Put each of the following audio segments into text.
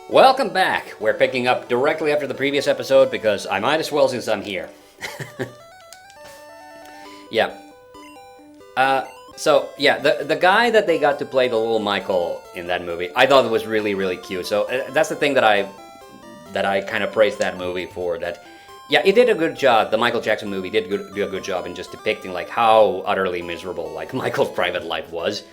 Welcome back! We're picking up directly after the previous episode because I might as well since I'm here. Yeah. The guy that they got to play the little Michael in that movie, I thought it was really, really cute. So that's the thing that I kind of praised that movie for. That, yeah, it did a good job. The Michael Jackson movie did do a good job in just depicting like how utterly miserable like Michael's private life was,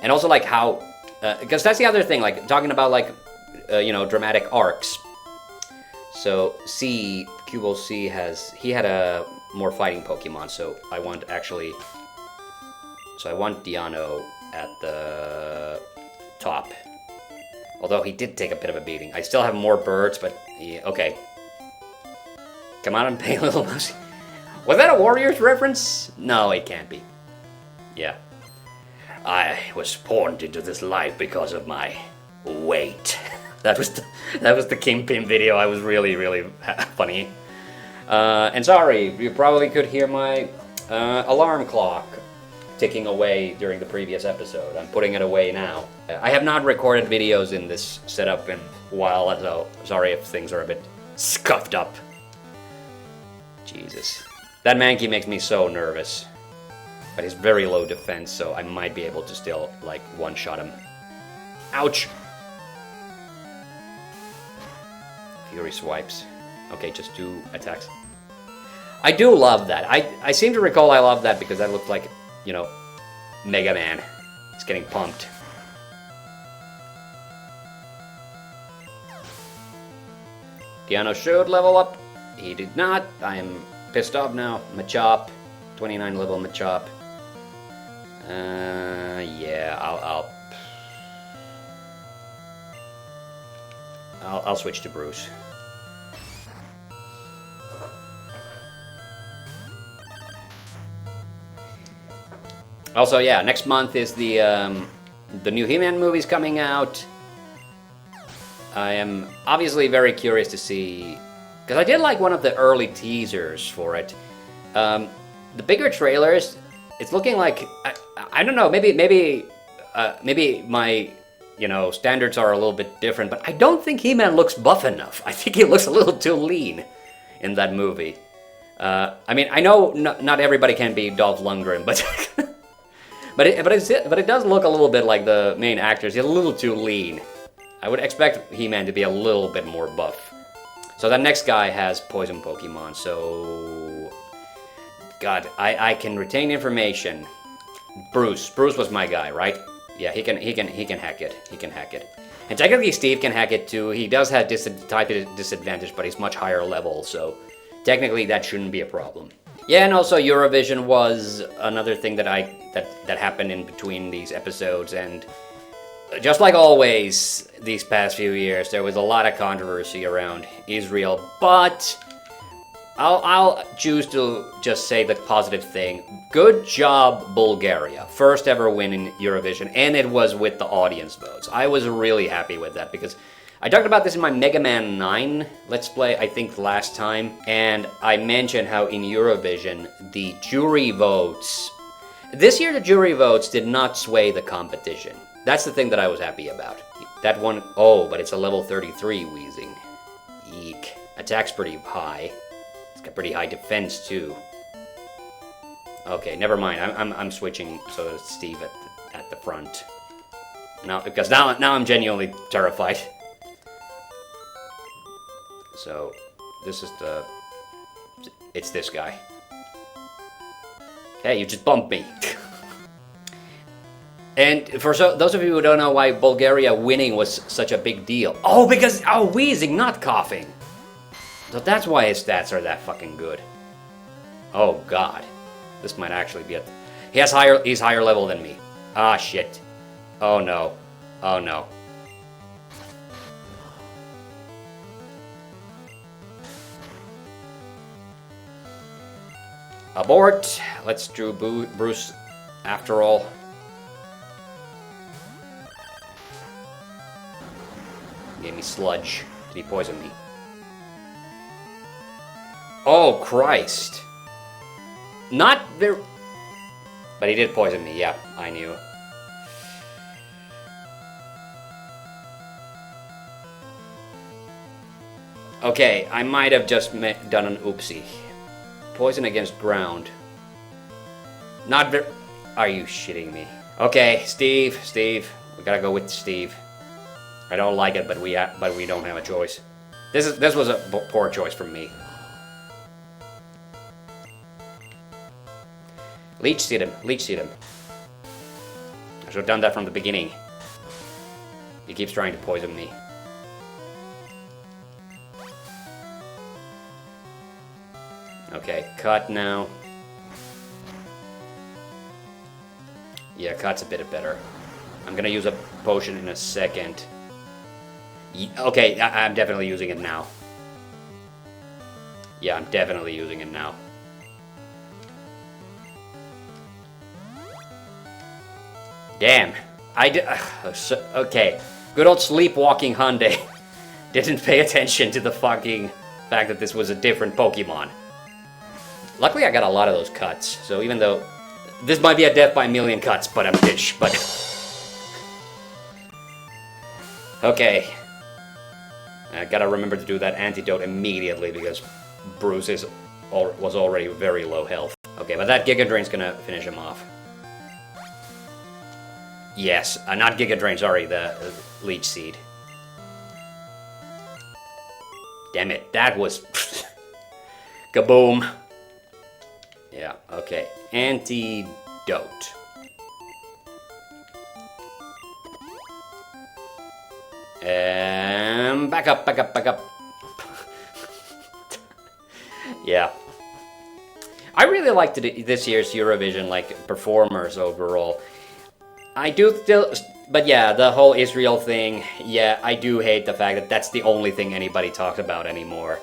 and also like how, because that's the other thing, like talking about like, dramatic arcs. So Cubal C had a more fighting Pokemon, so I want Deano at the top. Although he did take a bit of a beating. I still have more birds, but yeah, okay. Come on and pay a little mouse. Was that a Warriors reference? No, it can't be. Yeah. I was born into this life because of my weight. That was the Kingpin video. I was really, really funny. And sorry, you probably could hear my alarm clock ticking away during the previous episode. I'm putting it away now. I have not recorded videos in this setup in a while, so sorry if things are a bit scuffed up. Jesus. That Mankey makes me so nervous. But he's very low defense, so I might be able to still, like, one-shot him. Ouch! Fury swipes. Okay, just 2 attacks. I do love that. I seem to recall I love that because that looked like, Mega Man. He's getting pumped. Deano should level up. He did not. I am pissed off now. Machop. 29 level Machop. Yeah, I'll switch to Bruce. Also, yeah, next month is the new He-Man movie's coming out. I am obviously very curious to see, because I did like one of the early teasers for it. The bigger trailers, it's looking like I don't know, maybe my standards are a little bit different, but I don't think He-Man looks buff enough. I think he looks a little too lean in that movie. I mean, I know not everybody can be Dolph Lundgren, but but it does look a little bit like the main actors. He's a little too lean. I would expect He-Man to be a little bit more buff. So that next guy has poison Pokemon, so God, I can retain information. Bruce was my guy, right? Yeah, he can hack it. He can hack it. And technically Steve can hack it too. He does have type disadvantage, but he's much higher level, so technically that shouldn't be a problem. Yeah, and also Eurovision was another thing that happened in between these episodes, and just like always these past few years, there was a lot of controversy around Israel, but I'll choose to just say the positive thing. Good job, Bulgaria. First ever win in Eurovision, and it was with the audience votes. I was really happy with that because I talked about this in my Mega Man 9 Let's Play, I think, last time, and I mentioned how in Eurovision, the jury votes... This year, the jury votes did not sway the competition. That's the thing that I was happy about. That one... Oh, but it's a level 33 Weezing. Eek. Attack's pretty high. It's got pretty high defense, too. Okay, never mind. I'm switching so it's Steve at the front. Because now I'm genuinely terrified. So, this is it's this guy. Hey, you just bumped me. And for those of you who don't know why Bulgaria winning was such a big deal. Oh, because, wheezing, not coughing. So that's why his stats are that fucking good. Oh, God. This might actually be he's higher level than me. Ah, shit. Oh, no. Oh, no. Abort. Let's do Bruce after all. He gave me sludge. Did he poison me? Oh, Christ. Not very... But he did poison me, yeah, I knew. Okay, I might have just done an oopsie. Poison against ground. Not very... Are you shitting me? Okay, Steve. We gotta go with Steve. I don't like it, but we don't have a choice. This was a poor choice from me. Leech seed him. I should have done that from the beginning. He keeps trying to poison me. Okay, cut now. Yeah, cut's a bit better. I'm gonna use a potion in a second. Okay, I'm definitely using it now. Yeah, I'm definitely using it now. Damn. Okay. Good old sleepwalking Hyundai didn't pay attention to the fucking fact that this was a different Pokemon. Luckily, I got a lot of those cuts, so even though this might be a death by a million cuts, but I'm bitch, but... Okay. I gotta remember to do that antidote immediately because Bruce was already very low health. Okay, but that Giga Drain's gonna finish him off. Yes, not Giga Drain, sorry, the Leech Seed. Damn it, that was... Kaboom. Yeah, okay. Antidote. Back up. Yeah. I really liked this year's Eurovision, like, performers overall. I do still, but yeah, the whole Israel thing, yeah, I do hate the fact that that's the only thing anybody talks about anymore.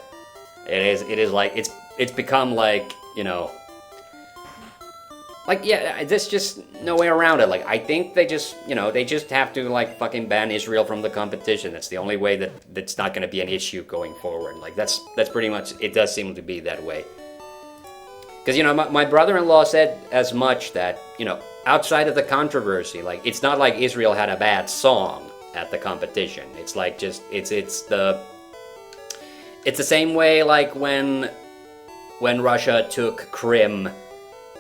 It is like, it's become like, you know, like, yeah, there's just no way around it. Like, I think they just, you know, they just have to, like, fucking ban Israel from the competition. That's the only way that's not going to be an issue going forward. Like, that's pretty much, it does seem to be that way. Because, you know, my brother-in-law said as much that, you know, outside of the controversy, like, it's not like Israel had a bad song at the competition. It's like just, it's the same way, like, when Russia took Crimea,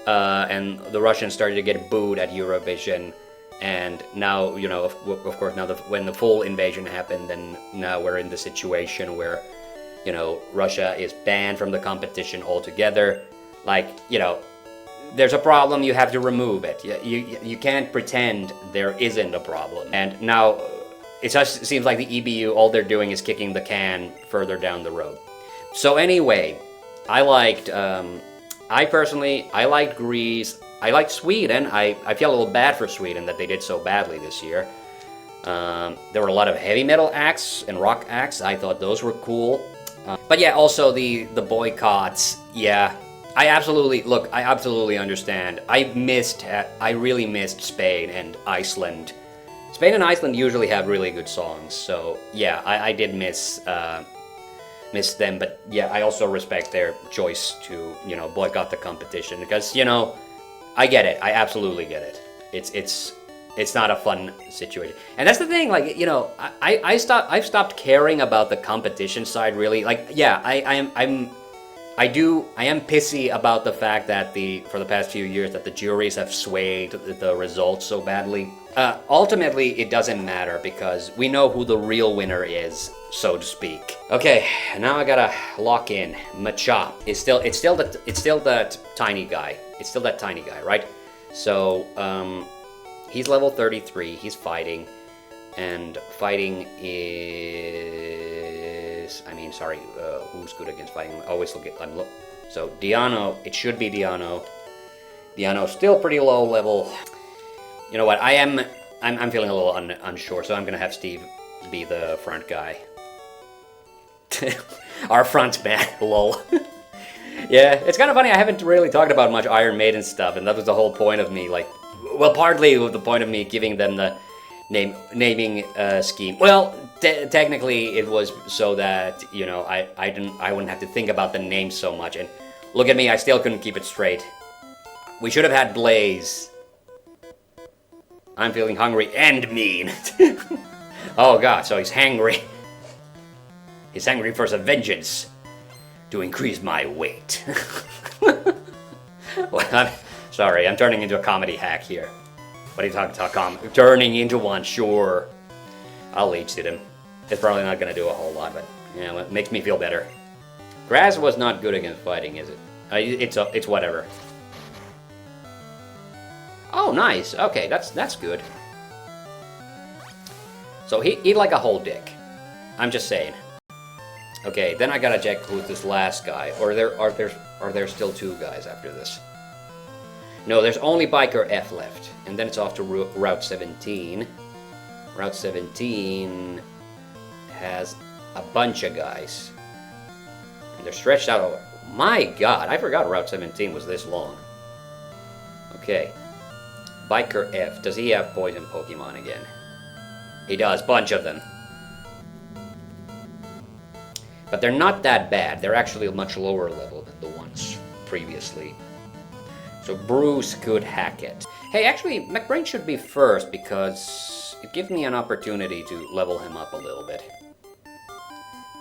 and the Russians started to get booed at Eurovision, and now, you know, of course, now when the full invasion happened, then now we're in the situation where, you know, Russia is banned from the competition altogether. Like, you know, there's a problem, you have to remove it. You can't pretend there isn't a problem. And now, it just seems like the EBU, all they're doing is kicking the can further down the road. So anyway, I liked... I liked Greece. I liked Sweden. I feel a little bad for Sweden that they did so badly this year. There were a lot of heavy metal acts and rock acts. I thought those were cool. But yeah, also the boycotts. Yeah, I absolutely understand. I really missed Spain and Iceland. Spain and Iceland usually have really good songs. So yeah, I did miss them, but yeah, I also respect their choice to, you know, boycott the competition because, you know, I get it. I absolutely get it. It's not a fun situation, and that's the thing. Like, you know, I've stopped caring about the competition side really. Like, yeah, I am pissy about the fact that for the past few years that the juries have swayed the results so badly. Ultimately, it doesn't matter because we know who the real winner is, so to speak. Okay, now I gotta lock in. Machop. It's still that tiny guy. It's still that tiny guy, right? So, he's level 33. He's fighting, and fighting is. I mean, sorry. Who's good against fighting? I always look. So Diano. It should be Diano. Diano's still pretty low level. You know what? I'm feeling a little unsure, so I'm gonna have Steve be the front guy. Our front man, lol. Yeah, it's kind of funny. I haven't really talked about much Iron Maiden stuff, and that was the whole point of me. Like, well, partly the point of me giving them the naming scheme. Well, technically, it was so that, you know, I wouldn't have to think about the name so much. And look at me, I still couldn't keep it straight. We should have had Blaze. I'm feeling hungry and mean. Oh god, so he's hangry. He's angry for some vengeance to increase my weight. Well, sorry, I'm turning into a comedy hack here. What are you talking about? Turning into one, sure. I'll leech seed him. It's probably not going to do a whole lot, but yeah, it makes me feel better. Grass was not good against fighting, is it? It's whatever. Oh, nice. Okay, that's good. So he like a whole dick. I'm just saying. Okay, then I gotta check who's this last guy. Or are there still two guys after this? No, there's only Biker F left, and then it's off to Route 17. Route 17 has a bunch of guys, and they're stretched out. Oh, my God, I forgot Route 17 was this long. Okay, Biker F. Does he have poison Pokemon again? He does, bunch of them. But they're not that bad. They're actually much lower level than the ones previously. So Bruce could hack it. Hey, actually, McBrain should be first because it gives me an opportunity to level him up a little bit.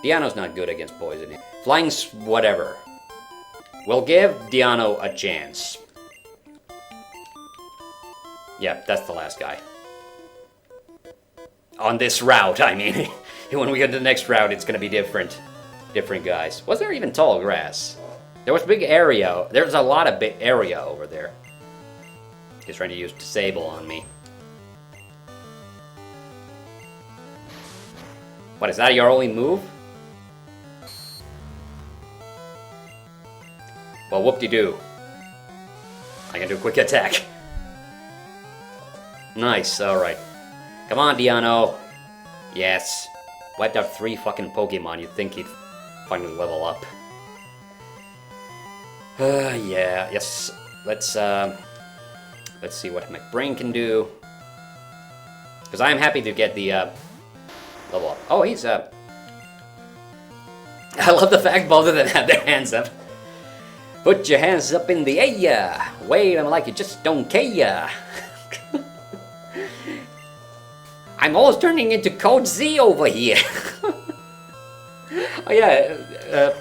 Deano's not good against poison. Flying's whatever. We'll give Deano a chance. Yeah, that's the last guy. On this route, I mean. When we get to the next route, it's gonna be different. Different guys. Was there even tall grass? There was big area. There's a lot of big area over there. He's trying to use disable on me. What, is that your only move? Well, whoop-de-doo. I can do a quick attack. Nice, alright. Come on, Deano. Yes. Wiped out 3 fucking Pokemon. You'd think he'd finally level up. Yeah, yes. Let's see what McBrain can do. Because I am happy to get the level up. Oh, he's I love the fact both of them have their hands up. Put your hands up in the air. Wave them like you just don't care. I'm almost turning into Code Z over here. Oh yeah,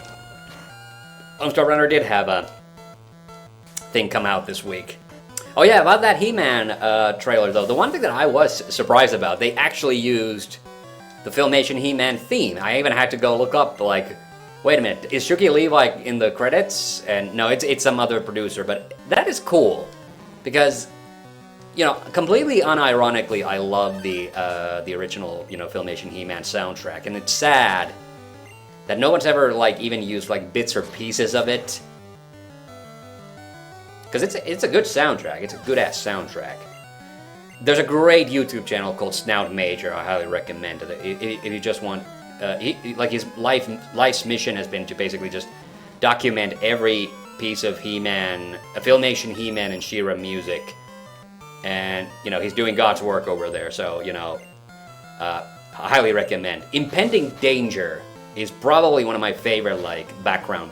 Lone Star Runner did have a thing come out this week. Oh yeah, about that He-Man trailer though, the one thing that I was surprised about, they actually used the Filmation He-Man theme. I even had to go look up, like, wait a minute, is Shuki Levi in the credits? And no, it's some other producer, but that is cool. Because, you know, completely unironically, I love the original, you know, Filmation He-Man soundtrack, and it's sad that no one's ever, like, even used, like, bits or pieces of it. Because it's a good soundtrack. It's a good-ass soundtrack. There's a great YouTube channel called Snout Major. I highly recommend it. If you just want... like, his life's mission has been to basically just document every piece of He-Man, Filmation He-Man and She-Ra music. And, you know, he's doing God's work over there, so, you know, I highly recommend. Impending Danger is probably one of my favorite, like, background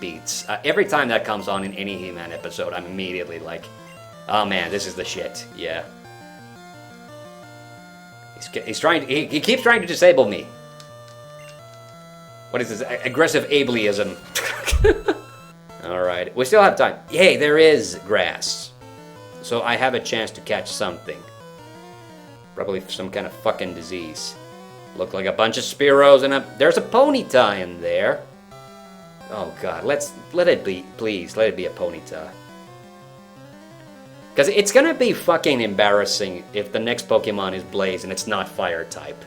beats. Every time that comes on in any He-Man episode, I'm immediately like, oh man, this is the shit, yeah. He's trying, he keeps trying to disable me. What is this, aggressive ableism? Alright, we still have time. Yay, there is grass. So I have a chance to catch something. Probably some kind of fucking disease. Look like a bunch of Spearows and there's a Ponyta in there. Oh god, let it be, please, let it be a Ponyta. Because it's gonna be fucking embarrassing if the next Pokemon is Blaze and it's not Fire type.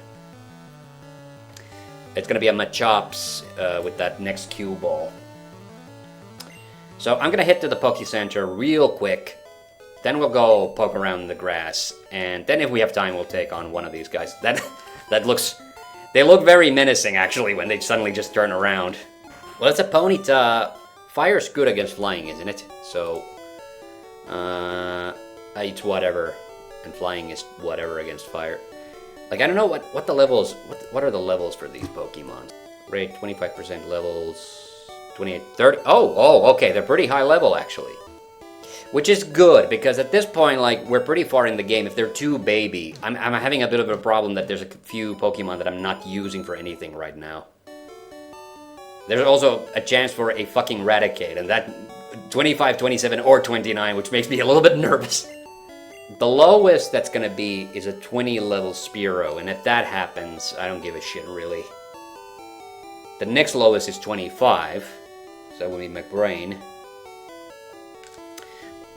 It's gonna be a Machops with that next Cue Ball. So I'm gonna head to the Poke Center real quick. Then we'll go poke around in the grass, and then if we have time, we'll take on one of these guys. That looks... They look very menacing, actually, when they suddenly just turn around. Well, it's a Ponyta. Fire's good against flying, isn't it? So... it's whatever. And flying is whatever against fire. Like, I don't know what the levels... What are the levels for these Pokemon? Rate 25% levels... 28... 30... Oh, okay, they're pretty high level, actually. Which is good, because at this point, like, we're pretty far in the game. If they're too baby, I'm having a bit of a problem that there's a few Pokemon that I'm not using for anything right now. There's also a chance for a fucking Raticate, and that 25, 27, or 29, which makes me a little bit nervous. The lowest that's gonna be is a 20 level Spearow, and if that happens, I don't give a shit, really. The next lowest is 25, so that would be McBrain.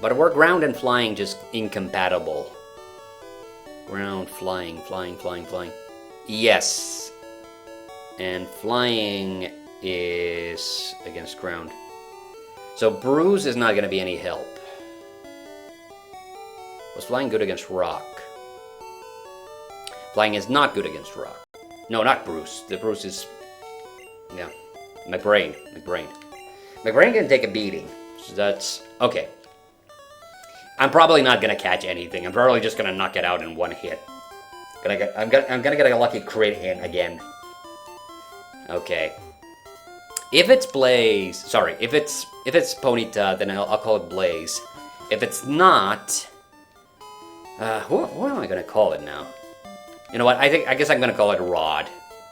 But were ground and flying just incompatible? Ground, flying. Yes. And flying is against ground. So Bruise is not going to be any help. Was flying good against rock? Flying is not good against rock. No, not Bruce. The Bruce is... yeah. McBrain can take a beating. So that's... okay. I'm probably not going to catch anything. I'm probably just going to knock it out in one hit. I'm going to get a lucky crit hit again. Okay. If it's Blaze... sorry, if it's Ponyta, then I'll call it Blaze. If it's not... what am I going to call it now? You know what? I guess I'm going to call it Rod.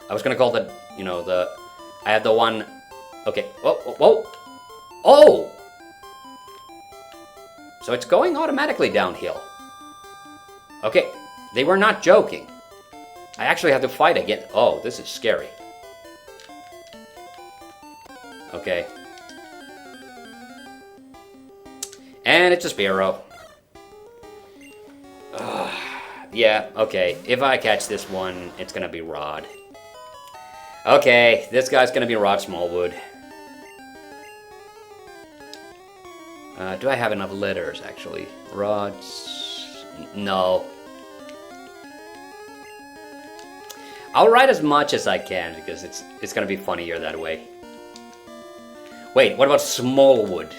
I was going to call it, you know, I had the one... okay. Whoa! Oh! So it's going automatically downhill. Okay. They were not joking. I actually have to fight again. Oh, this is scary. Okay. And it's a Spearow. Yeah, okay. If I catch this one, it's gonna be Rod. Okay, this guy's gonna be Rodsmolwud. Do I have enough letters, actually? Rods... no. I'll write as much as I can, because it's gonna be funnier that way. Wait, what about Smolwud?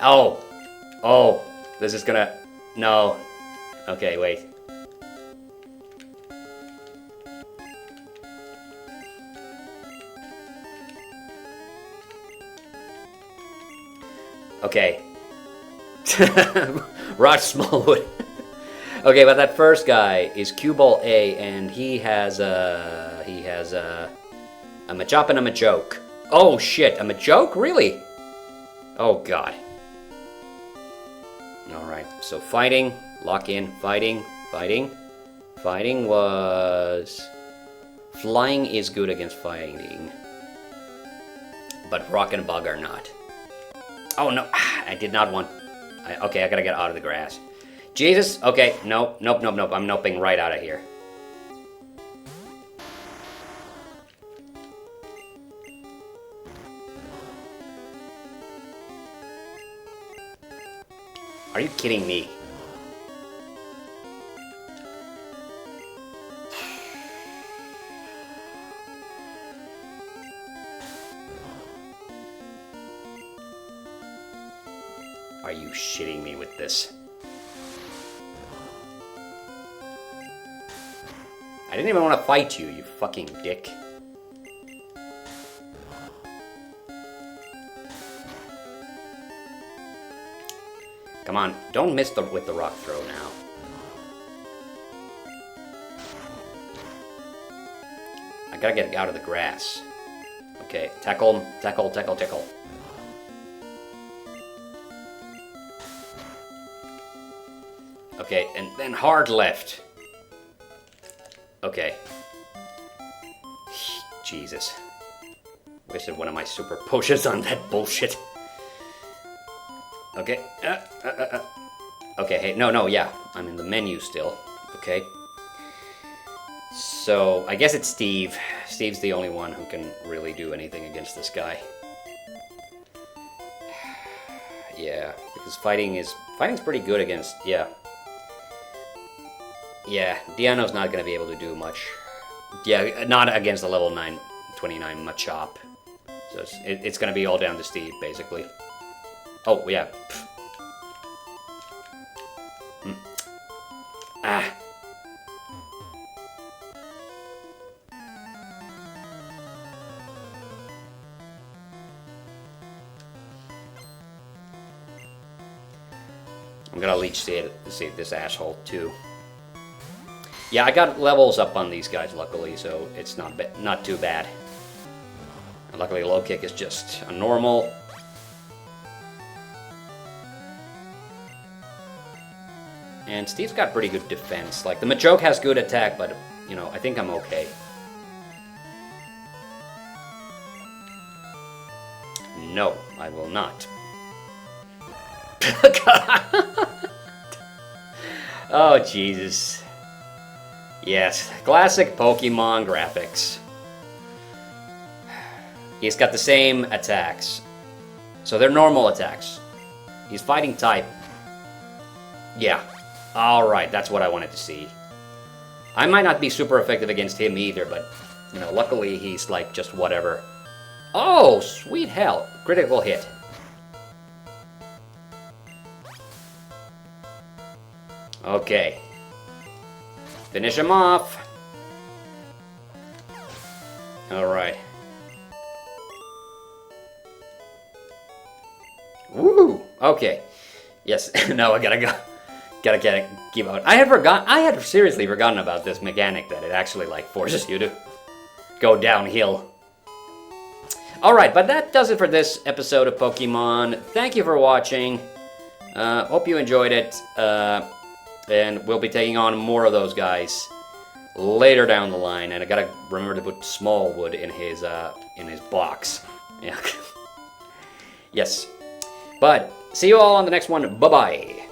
Oh, this is gonna... no. Okay, wait. Okay. Rodsmolwud. Okay, but that first guy is Cue-Ball A, and he has a Machop and a Machoke. Oh shit, a Machoke? Really? Oh god. Alright, so fighting, lock in, fighting. Fighting was... flying is good against fighting. But rock and bug are not. Oh no, I did not want... okay, I gotta get out of the grass. Jesus, okay, nope, I'm noping right out of here. Are you kidding me? Are you shitting me with this? I didn't even want to fight you, you fucking dick. Come on, don't miss with the rock throw now. I gotta get out of the grass. Okay, tackle. Okay, and then hard left. Okay. Jesus. Wasted one of my super potions on that bullshit. Okay. Okay, hey, no, yeah. I'm in the menu still. Okay. So, I guess it's Steve. Steve's the only one who can really do anything against this guy. Yeah, because fighting's pretty good against, yeah. Yeah, Deano's not going to be able to do much. Yeah, not against the level 29 Machop. So it's going to be all down to Steve, basically. Oh, yeah. Ah. I'm going to leech seed this asshole, too. Yeah, I got levels up on these guys, luckily, so it's not too bad. And luckily, low kick is just a normal. And Steve's got pretty good defense. Like, the Machoke has good attack, but, you know, I think I'm okay. No, I will not. Oh, Jesus. Yes, classic Pokemon graphics. He's got the same attacks. So they're normal attacks. He's fighting type. Yeah. Alright, that's what I wanted to see. I might not be super effective against him either, but, you know, luckily he's like just whatever. Oh, sweet hell. Critical hit. Okay. Finish him off. Alright. Woo! Okay. Yes, no, I gotta go. Gotta keep out. I had seriously forgotten about this mechanic that it actually like forces you to go downhill. Alright, but that does it for this episode of Pokemon. Thank you for watching. Hope you enjoyed it. And we'll be taking on more of those guys later down the line. And I gotta remember to put Smallwood in his box. Yeah. Yes. But see you all on the next one. Bye-bye.